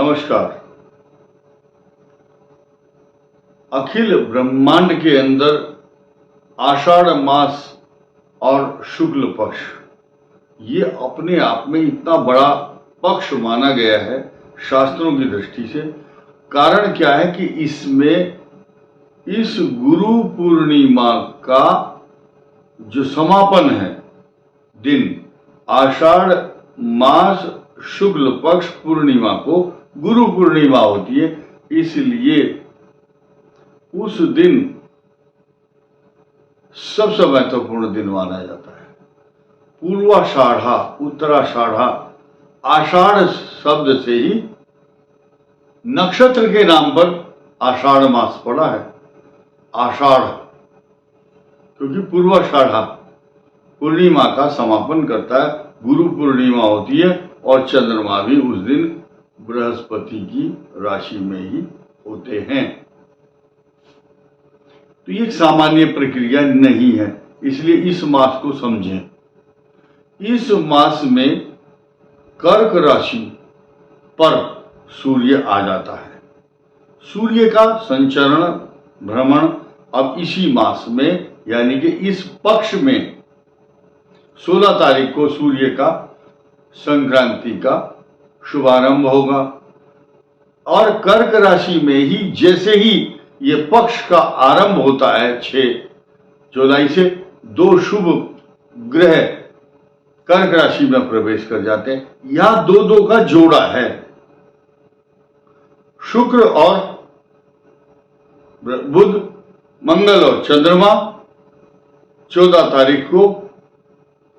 नमस्कार। अखिल ब्रह्मांड के अंदर आषाढ़ मास और शुक्ल पक्ष ये अपने आप में इतना बड़ा पक्ष माना गया है शास्त्रों की दृष्टि से। कारण क्या है कि इसमें इस गुरु पूर्णिमा का जो समापन है दिन, आषाढ़ मास शुक्ल पक्ष पूर्णिमा को गुरु पूर्णिमा होती है, इसलिए उस दिन सबसे महत्वपूर्ण दिन माना जाता है। पूर्वाषाढ़ा, उत्तराषाढ़ा, आषाढ़ शब्द से ही नक्षत्र के नाम पर आषाढ़ मास पड़ा है। आषाढ़ क्योंकि पूर्वाषाढ़ा पूर्णिमा का समापन करता है, गुरु पूर्णिमा होती है और चंद्रमा भी उस दिन बृहस्पति की राशि में ही होते हैं। तो ये सामान्य प्रक्रिया नहीं है, इसलिए इस मास को समझें। इस मास में कर्क राशि पर सूर्य आ जाता है। सूर्य का संचरण भ्रमण अब इसी मास में यानी कि इस पक्ष में 16 तारीख को सूर्य का संक्रांति का शुभारंभ होगा और कर्क राशि में ही जैसे ही ये पक्ष का आरंभ होता है 6 जुलाई से, दो शुभ ग्रह कर्क राशि में प्रवेश कर जाते हैं। यहां दो का जोड़ा है, शुक्र और बुध, मंगल और चंद्रमा 14 तारीख को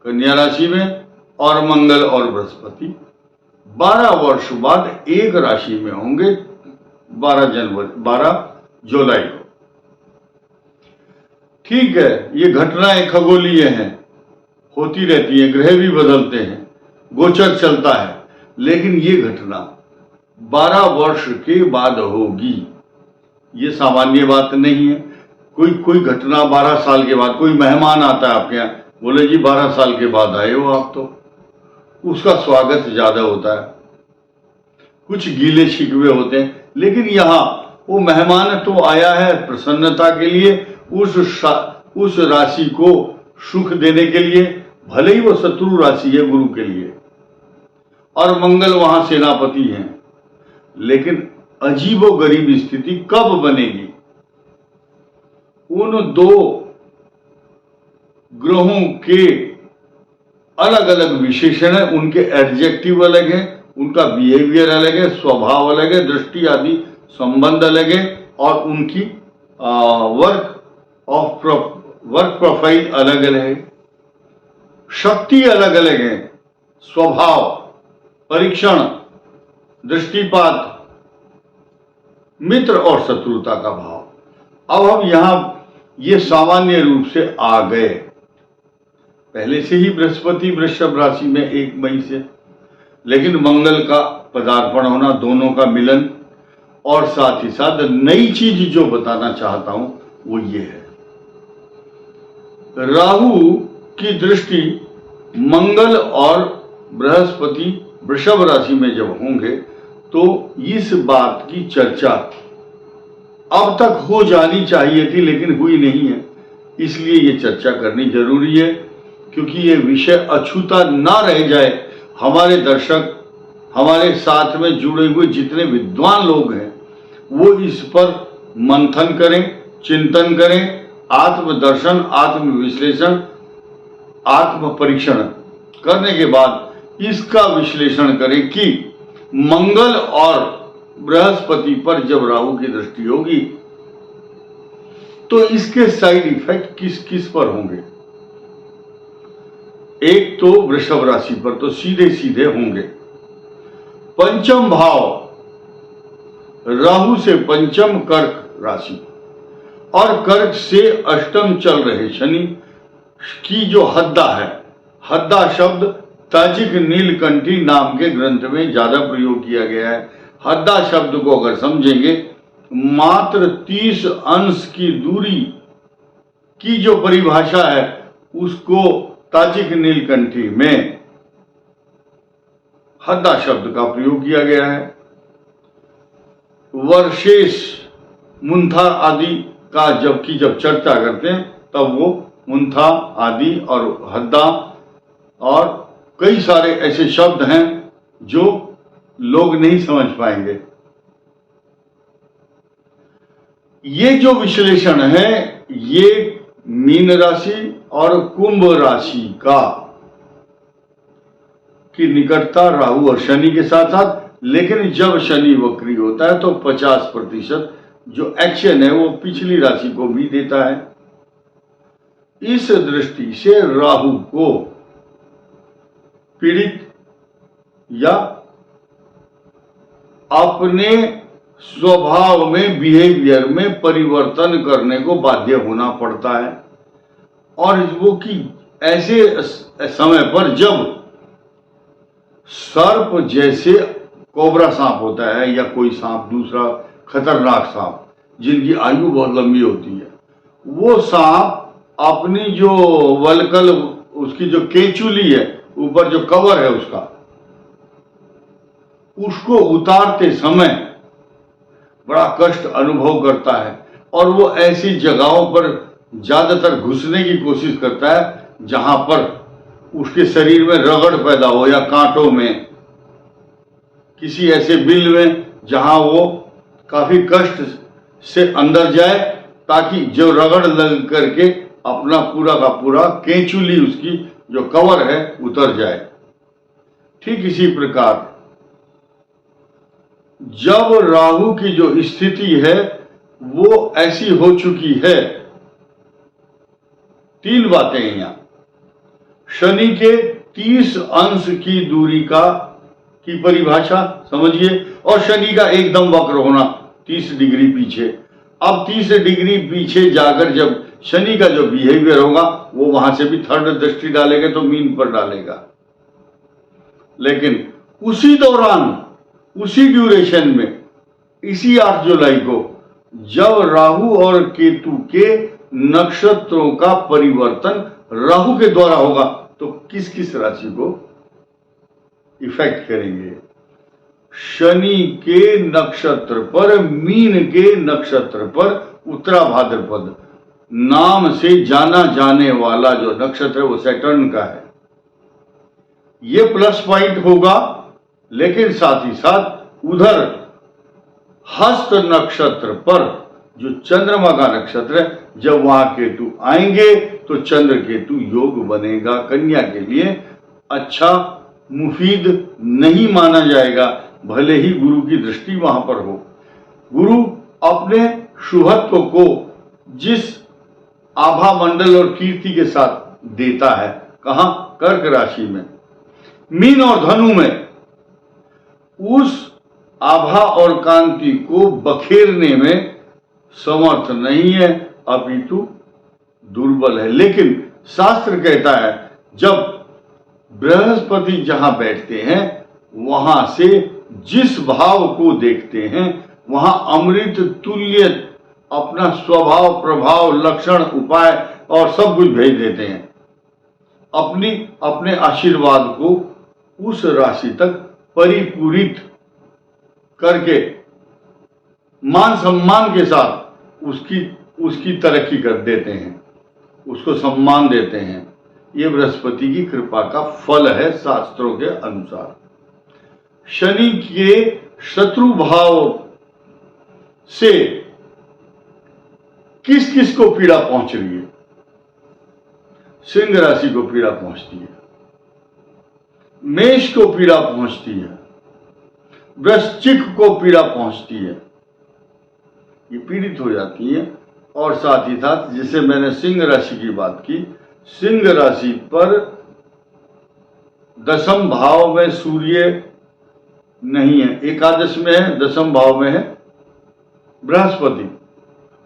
कन्या राशि में और मंगल और बृहस्पति 12 वर्ष बाद एक राशि में होंगे 12 जुलाई को। ठीक है, ये घटनाएं खगोलीय हैं, होती रहती है, ग्रह भी बदलते हैं, गोचर चलता है, लेकिन ये घटना 12 वर्ष के बाद होगी, ये सामान्य बात नहीं है। कोई घटना 12 साल के बाद, कोई मेहमान आता है आपके यहाँ, बोले जी 12 साल के बाद आए हो आप, तो उसका स्वागत ज्यादा होता है, कुछ गीले शिकवे होते हैं। लेकिन यहाँ वो मेहमान तो आया है प्रसन्नता के लिए, उस राशि को सुख देने के लिए, भले ही वो शत्रु राशि है गुरु के लिए, और मंगल वहां सेनापति हैं। लेकिन अजीबोगरीब स्थिति कब बनेगी? उन दो ग्रहों के अलग अलग विशेषण है, उनके एडजेक्टिव अलग है, उनका बिहेवियर अलग है, स्वभाव अलग है, दृष्टि आदि संबंध अलग है, और उनकी वर्क प्रोफाइल अलग अलग है, शक्ति अलग अलग है, स्वभाव, परीक्षण, दृष्टिपात, मित्र और शत्रुता का भाव। अब हम यहां ये सामान्य रूप से आ गए। पहले से ही बृहस्पति वृषभ राशि में 1 मई से, लेकिन मंगल का पदार्पण होना, दोनों का मिलन, और साथ ही साथ नई चीज जो बताना चाहता हूं वो ये है, राहु की दृष्टि मंगल और बृहस्पति वृषभ राशि में जब होंगे तो इस बात की चर्चा अब तक हो जानी चाहिए थी, लेकिन हुई नहीं है। इसलिए ये चर्चा करनी जरूरी है, क्योंकि ये विषय अछूता ना रह जाए। हमारे दर्शक, हमारे साथ में जुड़े हुए जितने विद्वान लोग हैं, वो इस पर मंथन करें, चिंतन करें, आत्मदर्शन, आत्मविश्लेषण, आत्म परीक्षण करने के बाद इसका विश्लेषण करें कि मंगल और बृहस्पति पर जब राहु की दृष्टि होगी तो इसके साइड इफेक्ट किस किस पर होंगे। एक तो वृषभ राशि पर तो सीधे सीधे होंगे। पंचम भाव राहु से पंचम कर्क राशि और कर्क से अष्टम चल रहे शनि की जो हद्दा है, हद्दा शब्द ताजिक नीलकंठी नाम के ग्रंथ में ज्यादा प्रयोग किया गया है। हद्दा शब्द को अगर समझेंगे, मात्र 30 अंश की दूरी की जो परिभाषा है उसको ताजिक नीलकंठी में हद्दा शब्द का प्रयोग किया गया है। वर्षेस मुंथा आदि का जब चर्चा करते हैं तब वो मुंथा आदि और हद्दा और कई सारे ऐसे शब्द हैं जो लोग नहीं समझ पाएंगे। ये जो विश्लेषण है ये मीन राशि और कुंभ राशि का की निकटता राहु और शनि के साथ साथ, लेकिन जब शनि वक्री होता है तो 50% जो एक्शन है वो पिछली राशि को भी देता है। इस दृष्टि से राहु को पीड़ित या अपने स्वभाव में बिहेवियर में परिवर्तन करने को बाध्य होना पड़ता है। और वो कि ऐसे समय पर जब सर्प जैसे कोबरा सांप होता है या कोई सांप दूसरा खतरनाक सांप जिनकी आयु बहुत लंबी होती है, वो सांप अपनी जो वल्कल उसकी जो केंचुली है ऊपर जो कवर है उसको उतारते समय बड़ा कष्ट अनुभव करता है और वो ऐसी जगहों पर ज्यादातर घुसने की कोशिश करता है जहां पर उसके शरीर में रगड़ पैदा हो या कांटों में, किसी ऐसे बिल में जहां वो काफी कष्ट से अंदर जाए ताकि जो रगड़ लग करके अपना पूरा का पूरा केंचुली उसकी जो कवर है उतर जाए। ठीक इसी प्रकार जब राहु की जो स्थिति है वो ऐसी हो चुकी है, तीन बातें हैं यहां। शनि के 30 अंश की दूरी की परिभाषा समझिए, और शनि का एकदम वक्र होना 30 डिग्री पीछे। अब 30 डिग्री पीछे जाकर जब शनि का जो बिहेवियर होगा वो वहां से भी थर्ड दृष्टि डालेगा तो मीन पर डालेगा, लेकिन उसी दौरान उसी ड्यूरेशन में इसी 8 जुलाई को जब राहु और केतु के नक्षत्रों का परिवर्तन राहु के द्वारा होगा तो किस किस राशि को इफेक्ट करेंगे। शनि के नक्षत्र पर, मीन के नक्षत्र पर उत्तरा भाद्रपद नाम से जाना जाने वाला जो नक्षत्र है वो सैटर्न का है, ये प्लस पॉइंट होगा। लेकिन साथ ही साथ उधर हस्त नक्षत्र पर जो चंद्रमा का नक्षत्र है, जब वहां केतु आएंगे तो चंद्र केतु योग बनेगा। कन्या के लिए अच्छा मुफीद नहीं माना जाएगा, भले ही गुरु की दृष्टि वहां पर हो। गुरु अपने शुभत्व को जिस आभा मंडल और कीर्ति के साथ देता है, कहां? कर्क राशि में। मीन और धनु में उस आभा और कांति को बखेरने में समर्थ नहीं है, अपितु दुर्बल है। लेकिन शास्त्र कहता है जब बृहस्पति जहां बैठते हैं वहां से जिस भाव को देखते हैं वहां अमृत तुल्य अपना स्वभाव, प्रभाव, लक्षण, उपाय और सब कुछ भेज देते हैं। अपने आशीर्वाद को उस राशि तक परिपूरित करके मान सम्मान के साथ उसकी तरक्की कर देते हैं, उसको सम्मान देते हैं। ये बृहस्पति की कृपा का फल है शास्त्रों के अनुसार। शनि के शत्रु भाव से किस किस को पीड़ा पहुंच रही है? सिंह राशि को पीड़ा पहुंचती है, मेष को पीड़ा पहुंचती है, वृश्चिक को पीड़ा पहुंचती है, ये पीड़ित हो जाती है। और साथ ही साथ जिसे मैंने सिंह राशि की बात की, सिंह राशि पर 10वें भाव में सूर्य नहीं है, एकादश में है, 10वें भाव में है बृहस्पति,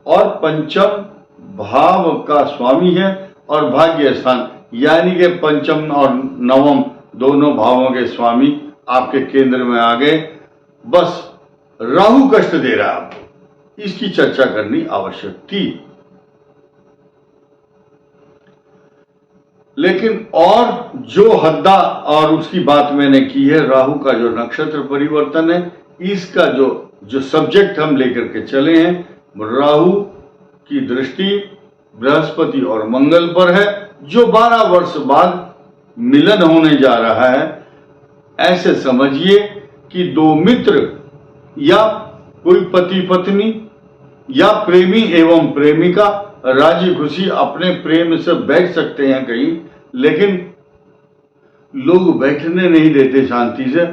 और 5वें भाव का स्वामी है और भाग्य स्थान यानी कि 5वें और 9वें दोनों भावों के स्वामी आपके केंद्र में आ गए। बस राहु कष्ट दे रहा है आपको, इसकी चर्चा करनी आवश्यक थी। लेकिन और जो हद्दा और उसकी बात मैंने की है, राहु का जो नक्षत्र परिवर्तन है, इसका जो जो सब्जेक्ट हम लेकर के चले हैं, राहु की दृष्टि बृहस्पति और मंगल पर है, जो 12 वर्ष बाद मिलन होने जा रहा है। ऐसे समझिए कि दो मित्र या कोई पति पत्नी या प्रेमी एवं प्रेमिका राजी खुशी अपने प्रेम से बैठ सकते हैं कहीं, लेकिन लोग बैठने नहीं देते शांति से।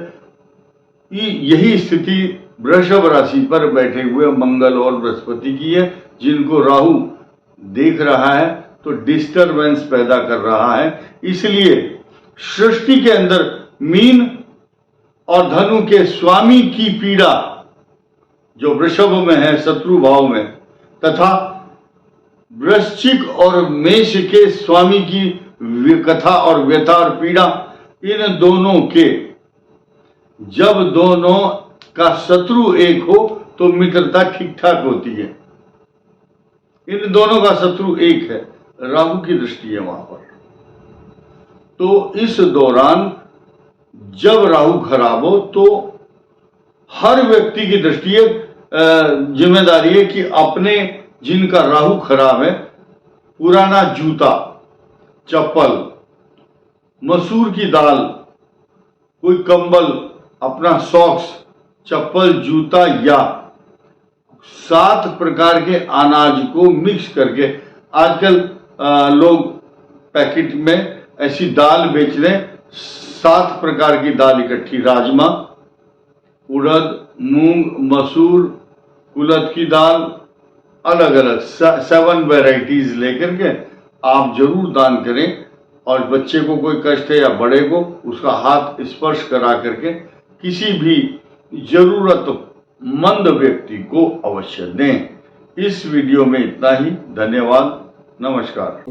यही स्थिति वृषभ राशि पर बैठे हुए मंगल और बृहस्पति की है, जिनको राहु देख रहा है तो डिस्टरबेंस पैदा कर रहा है। इसलिए सृष्टि के अंदर मीन और धनु के स्वामी की पीड़ा जो वृषभ में है, शत्रु भाव में, तथा वृश्चिक और मेष के स्वामी की कथा और व्यथा और पीड़ा, इन दोनों के जब दोनों का शत्रु एक हो तो मित्रता ठीक ठाक होती है। इन दोनों का शत्रु एक है, राहु की दृष्टि है वहां पर। तो इस दौरान जब राहु खराब हो तो हर व्यक्ति की दृष्टि जिम्मेदारी है कि अपने जिनका राहु खराब है, पुराना जूता, चप्पल, मसूर की दाल, कोई कंबल, अपना सॉक्स, चप्पल, जूता या 7 प्रकार के अनाज को मिक्स करके, आजकल लोग पैकेट में ऐसी दाल बेच रहे हैं, 7 प्रकार की दाल इकट्ठी, राजमा, उड़द, मूंग, मसूर, कुलथ की दाल, अलग अलग 7 वैरायटीज लेकर के आप जरूर दान करें। और बच्चे को कोई कष्ट है या बड़े को, उसका हाथ स्पर्श करा करके किसी भी जरूरतमंद व्यक्ति को अवश्य दें। इस वीडियो में इतना ही। धन्यवाद। नमस्कार।